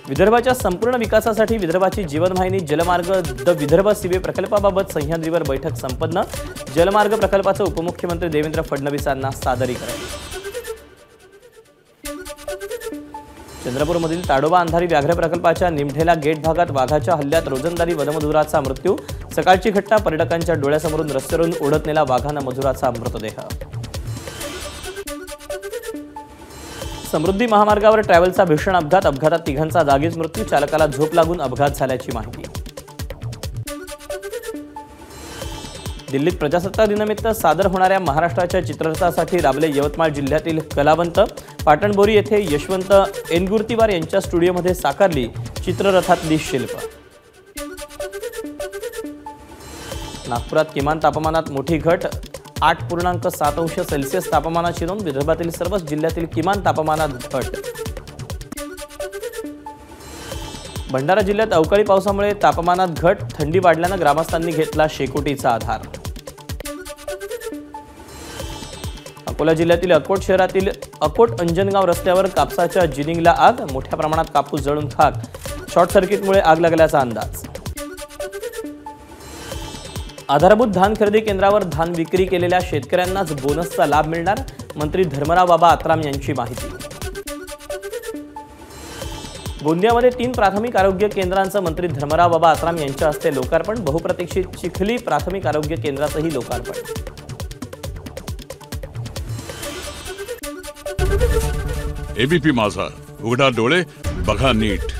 विदर्भाच्या संपूर्ण विकासासाठी विदर्भाची जीवनवाहिनी जलमार्ग द विदर्भ सीवे प्रकल्पाबाबत सह्याद्रीवर बैठक संपन्न। जलमार्ग प्रकल्पाचं उपमुख्यमंत्री देवेंद्र फडणवीसांना सादरीकरण। चंद्रपूरमधील ताडोबा अंधारी व्याघ्र प्रकल्पाच्या निमढेला गेट भागात वाघाच्या हल्ल्यात रोजंदारी वनमजुराचा मृत्यू। सकाळची घटना, पर्यटकांच्या डोळ्यासमोरून रस्त्यावरून ओढत नेला वाघानं मजुराचा मृतदेह। समृद्धी महामार्गावर ट्रॅव्हलचा भीषण अपघात, अपघातात तिघांचा जागीच मृत्यू। चालकाला झोप लागून अपघात झाल्याची माहिती। दिल्लीत प्रजासत्ताक दिनानिमित्त सादर होणाऱ्या महाराष्ट्राच्या चित्ररथासाठी राबले यवतमाळ जिल्ह्यातील कलावंत। पाटणबोरी येथे यशवंत एनगुर्तीवार यांच्या स्टुडिओमध्ये साकारली चित्ररथातली शिल्प। नागपुरात किमान तापमानात मोठी घट, 8.7 अंश सेल्सिअस तापमानाची नोंद। विदर्भातील सर्वच जिल्ह्यातील किमान तापमानात घट। भंडारा जिल्ह्यात अवकाळी पावसामुळे तापमानात घट, थंडी वाढल्यानं ग्रामस्थांनी घेतला शेकोटीचा आधार। अकोला जिल्ह्यातील अकोट शहरातील अकोट अंजनगाव रस्त्यावर कापसाच्या जिनिंगला आग, मोठ्या प्रमाणात कापूस जळून खाक। शॉर्ट सर्किटमुळे आग लागल्याचा अंदाज। आधारभूत धान खरेदी केंद्रावर धान विक्री केलेल्या शेतकऱ्यांनाच बोनसचा लाभ मिळणार, मंत्री धर्मराव बाबा आत्राम यांची माहिती। गोंदियामध्ये 3 प्राथमिक आरोग्य केंद्रांचं मंत्री धर्मराव बाबा आत्राम यांच्या हस्ते लोकार्पण। बहुप्रतीक्षित चिखली प्राथमिक आरोग्य केंद्राचंही लोकार्पण। एबीपी माझा, उघडा डोळे बघा नीट।